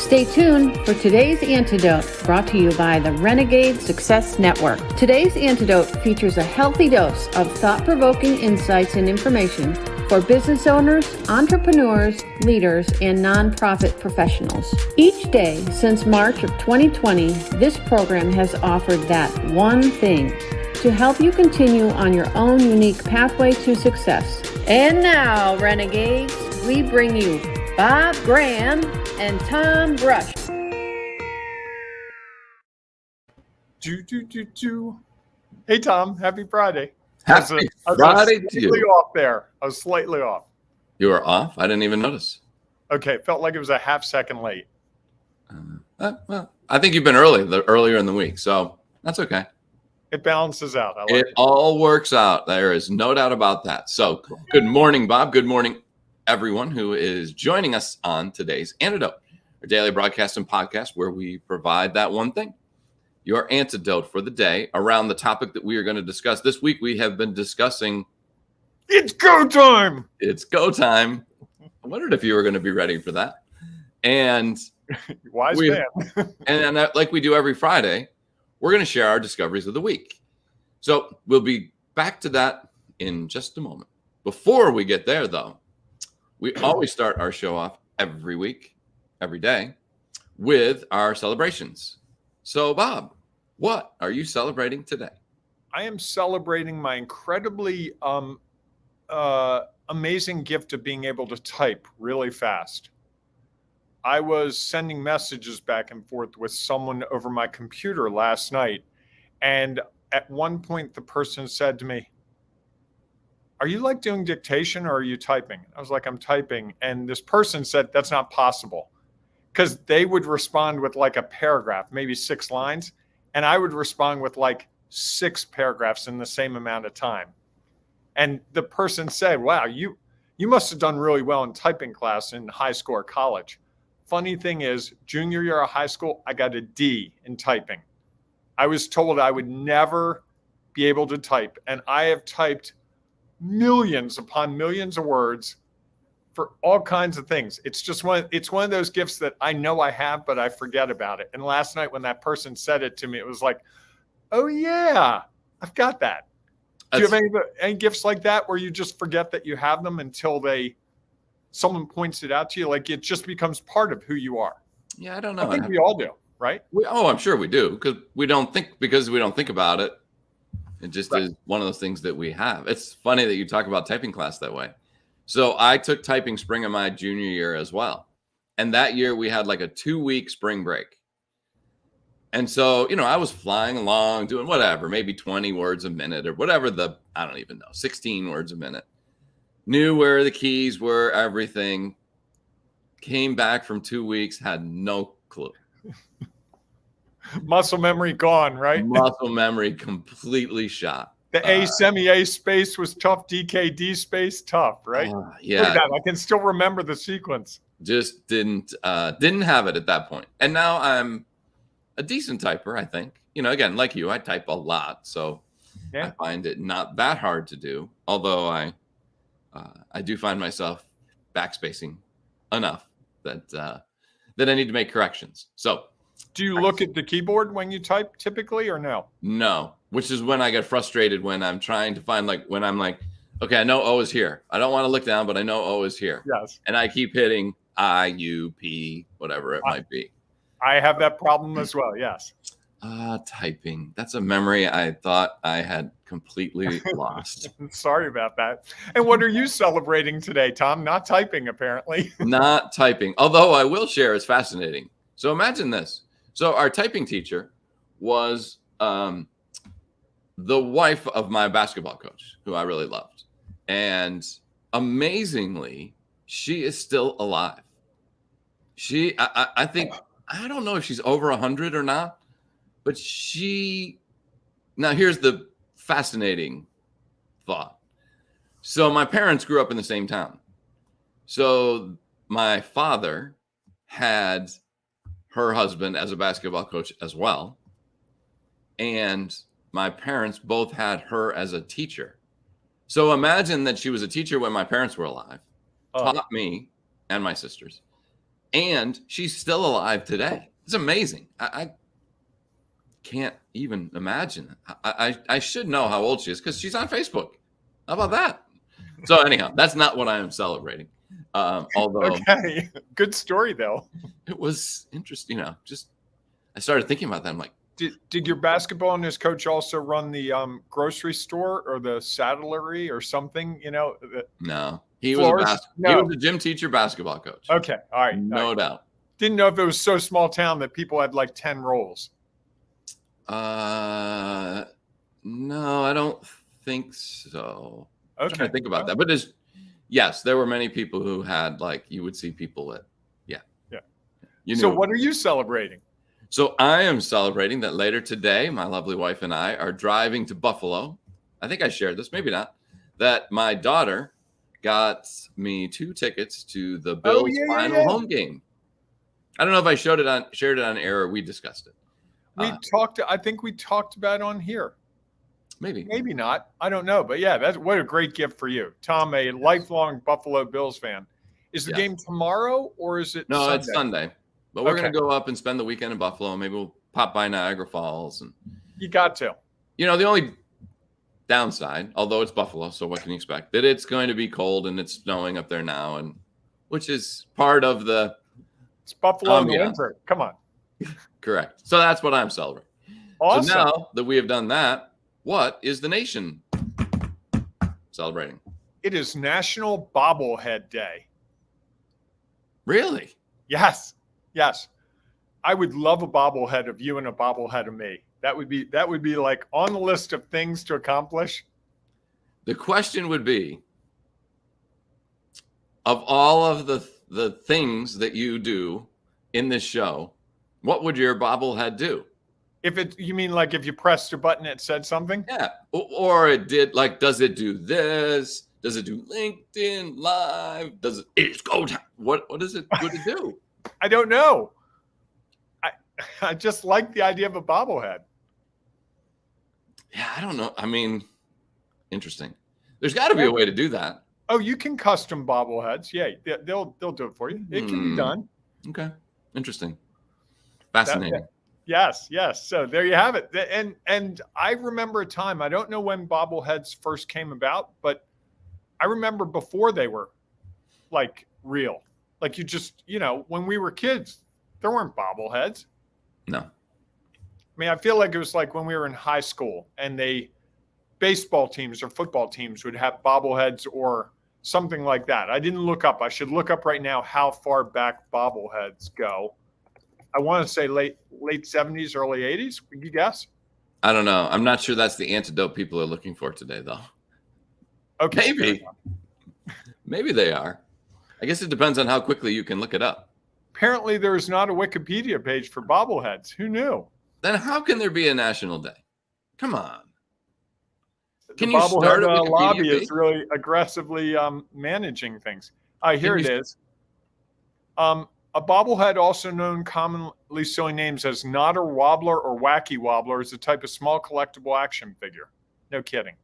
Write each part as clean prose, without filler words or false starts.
Stay tuned for today's Antidote, brought to you by the Renegade Success Network. Today's Antidote features a healthy dose of thought-provoking insights and information for business owners, entrepreneurs, leaders, and nonprofit professionals. Each day since March of 2020, this program has offered that one thing to help you continue on your own unique pathway to success. And now, Renegades, we bring you Bob Graham and Tom Brush. Hey, Tom. Happy Friday. Happy Friday to you. I was slightly off. You were off? I didn't even notice. Okay. Felt like it was a half second late. Well, I think you've been earlier in the week, so that's okay. It balances out. It all works out. There is no doubt about that. So good morning, Bob. Good morning, everyone who is joining us on today's Antidote, our daily broadcast and podcast where we provide that one thing, your antidote for the day around the topic that we are going to discuss. This week we have been discussing It's go time. It's go time. I wondered if you were going to be ready for that. And wise man. and like we do every Friday, we're going to share our discoveries of the week. So we'll be back to that in just a moment. Before we get there, though, we always start our show off every week, every day, with our celebrations. So, Bob, what are you celebrating today? I am celebrating my incredibly amazing gift of being able to type really fast. I was sending messages back and forth with someone over my computer last night, and at one point the person said to me, "Are you like doing dictation or are you typing?" I was like, "I'm typing." And this person said, "That's not possible," because they would respond with like a paragraph, maybe 6 lines, and I would respond with like 6 paragraphs in the same amount of time. And the person said, "Wow, you must have done really well in typing class in high school or college." Funny thing is, junior year of high school, I got a D in typing. I was told I would never be able to type, and I have typed millions upon millions of words for all kinds of things. It's one of those gifts that I know I have, but I forget about it. And last night when that person said it to me, it was like, oh yeah, I've got that. Do you have any gifts like that where you just forget that you have them until someone points it out to you? Like it just becomes part of who you are. Yeah, I don't know. I think we all do, right? I'm sure we do, because we don't think about it. It just is one of those things that we have. It's funny that you talk about typing class that way. So I took typing spring of my junior year as well. And that year we had like a 2-week spring break. And so, I was flying along doing whatever, maybe 20 words a minute or whatever I don't even know, 16 words a minute. Knew where the keys were, everything. Came back from 2 weeks, had no clue. Muscle memory gone, right? Muscle memory completely shot. The A semi-A space was tough. DKD space tough, right? Yeah. I can still remember the sequence. Just didn't have it at that point. And now I'm a decent typer, I think. Again, like you, I type a lot, so I find it not that hard to do. Although I do find myself backspacing enough that I need to make corrections. So, do you look at the keyboard when you type typically, or no? No, which is when I get frustrated when I'm trying to find when I'm like, okay, I know O is here. I don't want to look down, but I know O is here. Yes. And I keep hitting I, U, P, whatever it might be. I have that problem as well. Yes. Typing. That's a memory I thought I had completely lost. Sorry about that. And what are you celebrating today, Tom? Not typing, apparently. Not typing. Although I will share, it's fascinating. So imagine this. So our typing teacher was the wife of my basketball coach, who I really loved. And amazingly, she is still alive. I think, I don't know if she's over 100 or not, but now here's the fascinating thought. So my parents grew up in the same town. So my father had her husband as a basketball coach as well. And my parents both had her as a teacher. So imagine that she was a teacher when my parents were alive, taught me and my sisters, and she's still alive today. It's amazing. I can't even imagine. I should know how old she is because she's on Facebook. How about that? So anyhow, that's not what I am celebrating. Although okay, good story though. it was interesting. Just I started thinking about that. I'm like, did your basketball and his coach also run the grocery store or the saddlery or something? No, he was a gym teacher, baskall coach. Okay, all right, no doubt. Didn't know if it was so small town that people had like 10 roles. No, I don't think so. Okay, I'm trying to think about that, but yes, there were many people who had you would see people at So what are you celebrating? So I am celebrating that later today, my lovely wife and I are driving to Buffalo. I think I shared this, maybe not. That my daughter got me 2 tickets to the Bills' final home game. I don't know if I shared it on air or we discussed it. I think we talked about it on here. Maybe not. I don't know. But yeah, what a great gift for you. Tom, a lifelong Buffalo Bills fan. Is the game tomorrow or is it Sunday? It's Sunday. But we're going to go up and spend the weekend in Buffalo. Maybe we'll pop by Niagara Falls. And you got to. The only downside, although it's Buffalo, so what can you expect? That it's going to be cold and it's snowing up there now, and which is part of the. It's Buffalo in the winter. Come on. Correct. So that's what I'm celebrating. Awesome. So now that we have done that, what is the nation celebrating? It is National Bobblehead Day. Really? Yes. I would love a bobblehead of you and a bobblehead of me. That would be like on the list of things to accomplish. The question would be, of all of the things that you do in this show, what would your bobblehead do? You mean like if you pressed a button, it said something? Yeah. Or it did, does it do this? Does it do LinkedIn Live? It's go time? What is it? What it do? I don't know. I just like the idea of a bobblehead. Yeah, I don't know. I mean, interesting. There's got to be a way to do that. Oh, you can custom bobbleheads. Yeah, they'll do it for you. It can be done. Okay, interesting, fascinating. Yes. So there you have it. And I remember a time. I don't know when bobbleheads first came about, but I remember before they were real. Like you just, when we were kids, there weren't bobbleheads. No. I mean, I feel like it was like when we were in high school and baseball teams or football teams would have bobbleheads or something like that. I didn't look up. I should look up right now how far back bobbleheads go. I want to say late 70s, early 80s. Would you guess? I don't know. I'm not sure that's the antidote people are looking for today, though. Okay. Maybe they are. I guess it depends on how quickly you can look it up. Apparently, there is not a Wikipedia page for bobbleheads. Who knew? Then how can there be a national day? Come on. The bobblehead lobby is really aggressively managing things. Here it is. A bobblehead, also known commonly silly names as Nodder Wobbler or Wacky Wobbler, is a type of small collectible action figure. No kidding.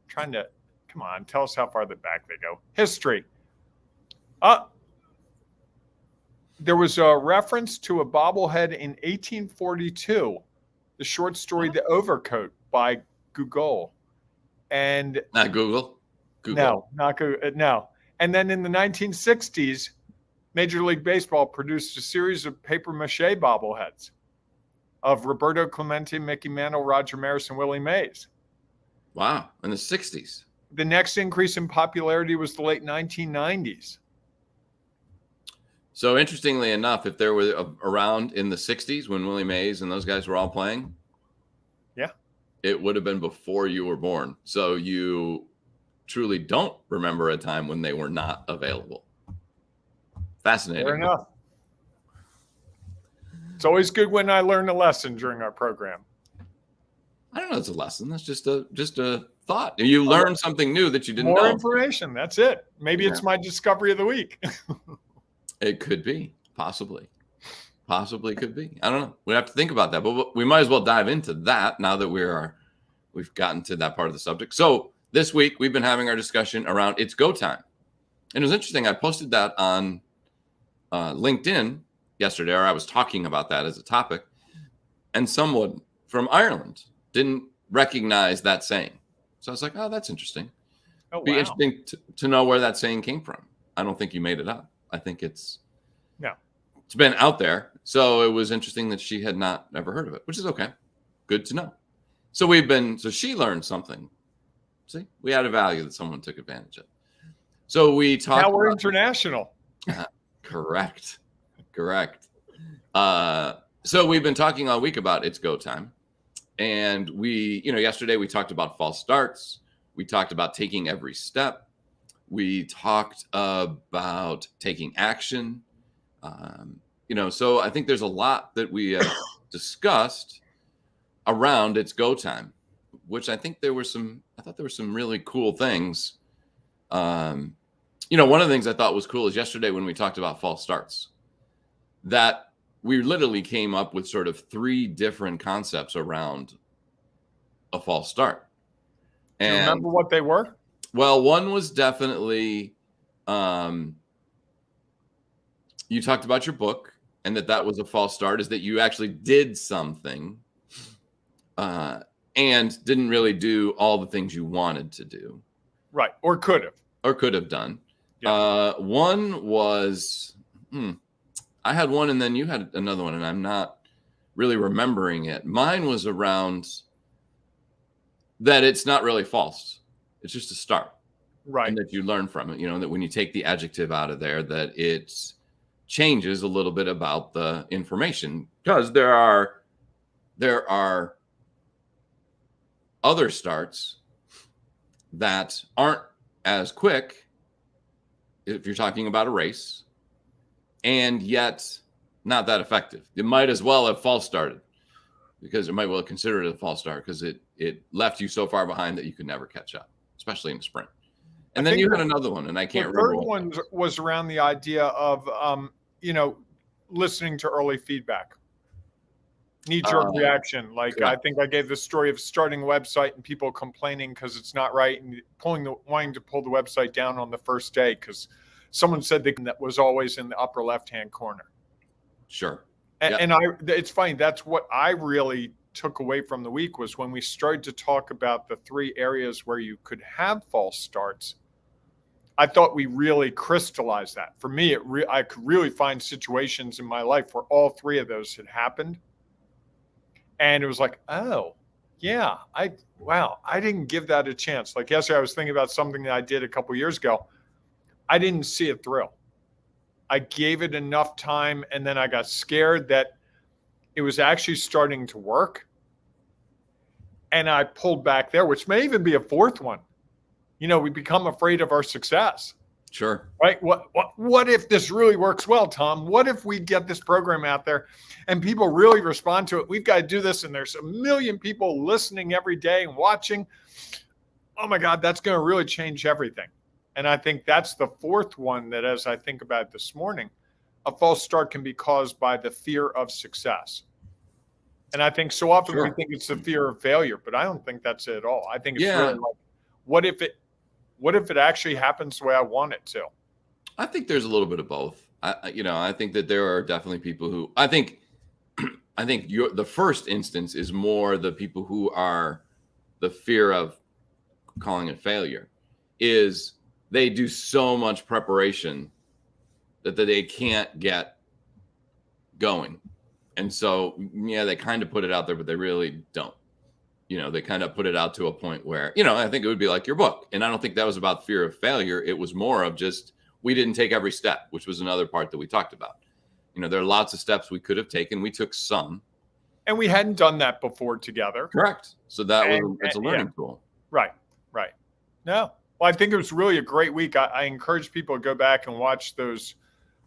Come on, tell us how far back they go. History. There was a reference to a bobblehead in 1842, the short story The Overcoat by Google. And not Google. No, not Google. No. And then in the 1960s, Major League Baseball produced a series of papier-mâché bobbleheads of Roberto Clemente, Mickey Mantle, Roger Maris, and Willie Mays. Wow, in the 60s. The next increase in popularity was the late 1990s. So interestingly enough, if there were around in the 60s when Willie Mays and those guys were all playing, it would have been before you were born. So you truly don't remember a time when they were not available. Fascinating. Fair enough. It's always good when I learn a lesson during our program. I don't know. It's a lesson. That's just a thought. You learn something new that you didn't know. More information. That's it. Maybe it's my discovery of the week. It could be. Possibly could be. I don't know. We have to think about that, but we might as well dive into that now that we've gotten to that part of the subject. So this week we've been having our discussion around It's Go Time. And it was interesting. I posted that on LinkedIn yesterday, or I was talking about that as a topic, and someone from Ireland didn't recognize that saying. So I was like, oh, that's interesting. Oh, Be wow. interesting to know where that saying came from. I don't think you made it up. I think it's been out there. So it was interesting that she had never heard of it, which is okay. Good to know. So she learned something. See, we had a value that someone took advantage of. So we talked. Now we're international. Correct. So we've been talking all week about it's go time. And yesterday we talked about false starts. We talked about taking every step. We talked about taking action. So I think there's a lot that we have discussed around it's go time, which I thought there were some really cool things. One of the things I thought was cool is yesterday when we talked about false starts, that we literally came up with sort of 3 different concepts around a false start. And do you remember what they were? Well, one was definitely, you talked about your book and that was a false start, is that you actually did something and didn't really do all the things you wanted to do. Right. Or could have done. Yeah. One was, I had one and then you had another one and I'm not really remembering it. Mine was around that it's not really false. It's just a start. Right. And that you learn from it, that when you take the adjective out of there, that it changes a little bit about the information, because there are other starts that aren't as quick if you're talking about a race, and yet not that effective. It might as well have false started, because it might well consider it a false start because it left you so far behind that you could never catch up, especially in a sprint. And then you had another one, and I can't remember. The third one was around the idea of, listening to early feedback, knee-jerk reaction. Like, I think I gave the story of starting a website and people complaining because it's not right, and wanting to pull the website down on the first day because someone said that was always in the upper left-hand corner. Sure. And it's funny. That's what I really took away from the week, was when we started to talk about the 3 areas where you could have false starts. I thought we really crystallized that. For me, I could really find situations in my life where all 3 of those had happened. And it was like, oh, yeah, I didn't give that a chance. Like yesterday, I was thinking about something that I did a couple years ago. I didn't see it through. I gave it enough time, and then I got scared that it was actually starting to work. And I pulled back there, which may even be a 4th one. We become afraid of our success. Sure. Right? What if this really works well, Tom? What if we get this program out there and people really respond to it? We've got to do this, and there's 1 million people listening every day and watching. Oh my God, that's going to really change everything. And I think that's the 4th one that, as I think about it this morning, a false start can be caused by the fear of success. And I think so often we think it's the fear of failure, but I don't think that's it at all. I think it's really like, what if it actually happens the way I want it to? I think there's a little bit of both. I think that there are definitely people who I think the first instance is more the people who are the fear of calling it failure, is they do so much preparation that they can't get going. And so, they kind of put it out there, but they really don't. They kind of put it out to a point where, I think it would be like your book. And I don't think that was about fear of failure. It was more of just, we didn't take every step, which was another part that we talked about. There are lots of steps we could have taken. We took some. And we hadn't done that before together. Correct. So it's a learning tool. Right. No. Well, I think it was really a great week. I encourage people to go back and watch those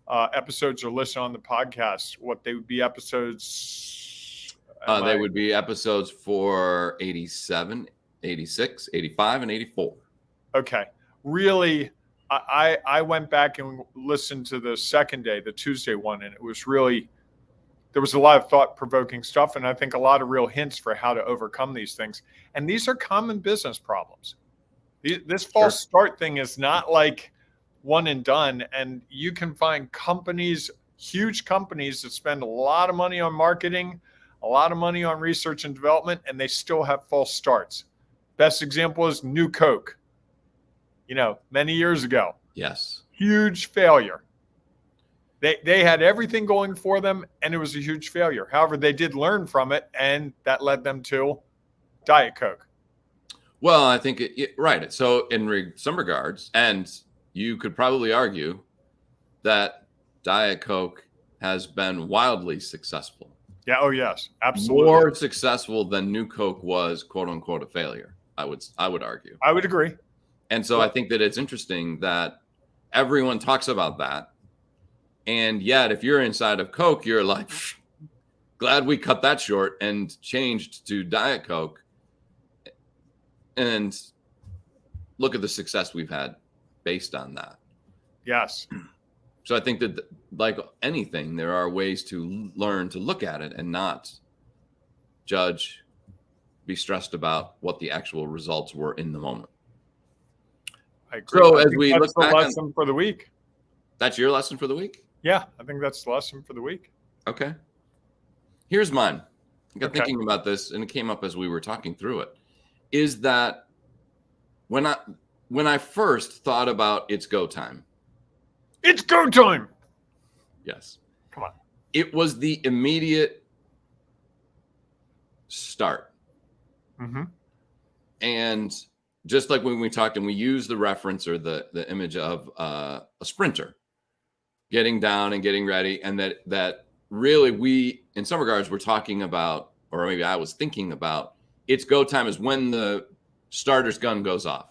episodes or listen on the podcast. What they would be episodes? They would be episodes for 87, 86, 85, and 84. Okay. Really, I went back and listened to the second day, the Tuesday one, and it was really, there was a lot of thought-provoking stuff, and I think a lot of real hints for how to overcome these things. And these are common business problems. This false start thing is not like one and done. And you can find companies, huge companies that spend a lot of money on marketing, a lot of money on research and development, and they still have false starts. Best example is New Coke, many years ago. Yes. Huge failure. They had everything going for them, and it was a huge failure. However, they did learn from it, and that led them to Diet Coke. Well, I think right. So in some regards, and you could probably argue that Diet Coke has been wildly successful. Yeah. Oh, yes. Absolutely. More successful than New Coke was, quote unquote, a failure. I would argue. I would agree. And so I think that it's interesting that everyone talks about that. And yet, if you're inside of Coke, you're like, glad we cut that short and changed to Diet Coke. And look at the success we've had based on that. Yes. So I think that, like anything, there are ways to learn to look at it and not judge, be stressed about what the actual results were in the moment. I agree. So I as think we that's look the back lesson for the week. That's your lesson for the week? Yeah, I think that's the lesson for the week. Okay. Here's mine. I got Okay. thinking about this, and it came up as we were talking through it. Is that when I first thought about it's go time. It's go time. Yes. Come on. It was the immediate start. Mm-hmm. And just like when we talked and we used the reference or the image of a sprinter getting down and getting ready, and that really we, in some regards, we're talking about, or maybe I was thinking about, it's go time is when the starter's gun goes off.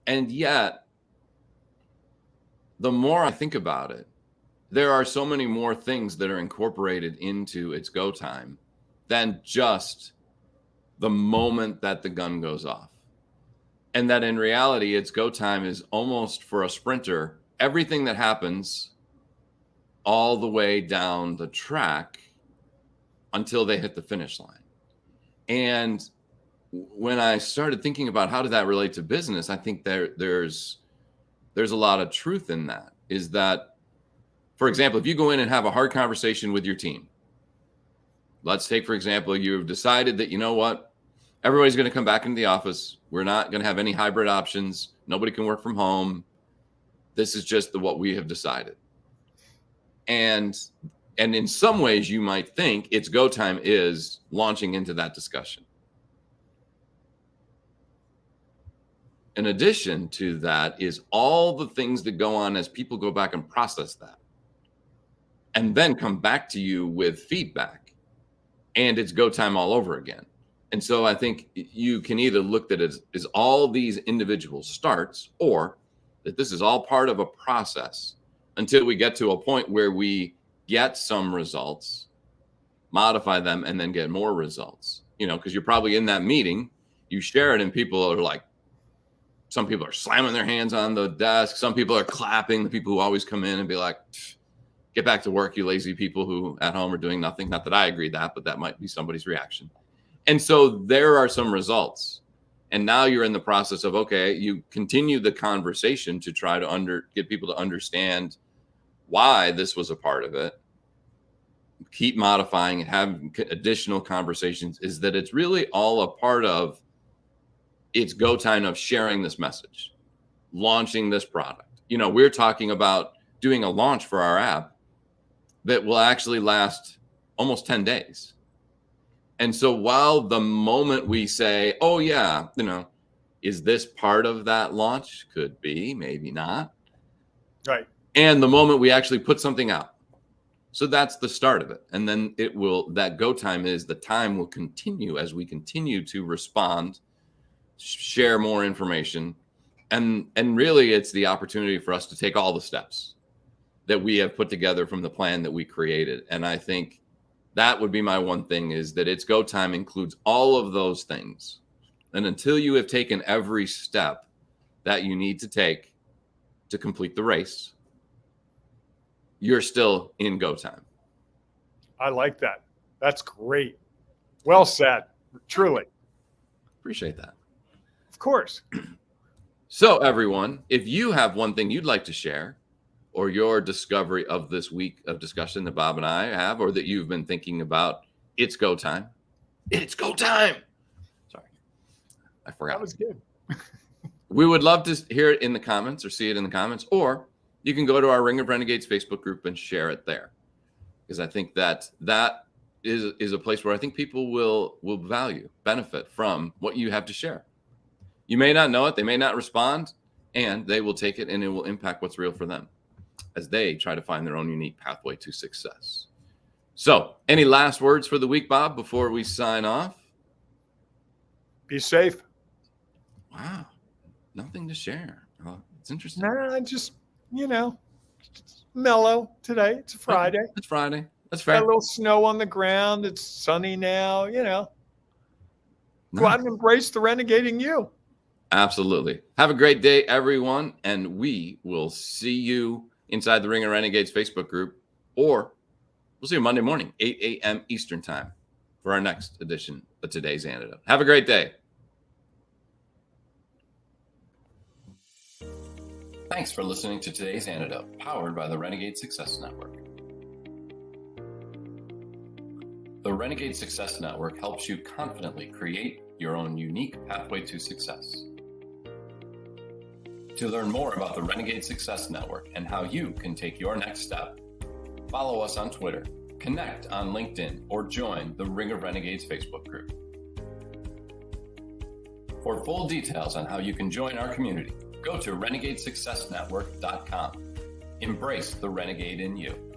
And yet, the more I think about it, there are so many more things that are incorporated into its go time than just the moment that the gun goes off. And that in reality, its go time is almost, for a sprinter, everything that happens all the way down the track until they hit the finish line. And when I started thinking about how did that relate to business, I think there's a lot of truth in that. Is that, for example, if you go in and have a hard conversation with your team, let's take, for example, you've decided that, you know what, everybody's going to come back into the office. We're not going to have any hybrid options. Nobody can work from home. This is just what we have decided. And in some ways, you might think its go time is launching into that discussion. In addition to that is all the things that go on as people go back and process that and then come back to you with feedback, and it's go time all over again. And so I think you can either look at it as all these individual starts, or that this is all part of a process until we get to a point where we get some results, modify them, and then get more results. Because you're probably in that meeting, you share it, and people are like, some people are slamming their hands on the desk. Some people are clapping, the people who always come in and be like, get back to work, you lazy people who at home are doing nothing. Not that I agree that, but that might be somebody's reaction. And so there are some results. And now you're in the process of, okay, you continue the conversation to try to get people to understand why this was a part of it. Keep modifying and have additional conversations. Is that it's really all a part of it's go time of sharing this message, launching this product. We're talking about doing a launch for our app that will actually last almost 10 days. And so while the moment we say, oh yeah, is this part of that launch? Could be, maybe not. Right. And the moment we actually put something out. So that's the start of it. And then that go time is the time will continue as we continue to respond, share more information. And really it's the opportunity for us to take all the steps that we have put together from the plan that we created. And I think that would be my one thing, is that its go time includes all of those things. And until you have taken every step that you need to take to complete the race, you're still in go time. I like that. That's great. Well said. Truly. Appreciate that. Of course. So everyone, if you have one thing you'd like to share, or your discovery of this week of discussion that Bob and I have, or that you've been thinking about, it's go time. It's go time. Sorry, I forgot. That was good. We would love to hear it in the comments or see it in the comments, or you can go to our Ring of Renegades Facebook group and share it there. Because I think that is a place where I think people will benefit from what you have to share. You may not know it, they may not respond, and they will take it and it will impact what's real for them as they try to find their own unique pathway to success. So, any last words for the week, Bob, before we sign off? Be safe. Wow. Nothing to share. Oh, it's interesting. Nah, just, mellow today. It's a Friday. It's Friday. That's fair. Got a little snow on the ground. It's sunny now, Go out and embrace the renegading you. Absolutely. Have a great day, everyone. And we will see you inside the Ring of Renegades Facebook group, or we'll see you Monday morning, 8 a.m. Eastern time for our next edition of Today's Antidote. Have a great day. Thanks for listening to Today's Antidote, powered by the Renegade Success Network. The Renegade Success Network helps you confidently create your own unique pathway to success. To learn more about the Renegade Success Network and how you can take your next step, follow us on Twitter, connect on LinkedIn, or join the Ring of Renegades Facebook group. For full details on how you can join our community, go to renegadesuccessnetwork.com. Embrace the renegade in you.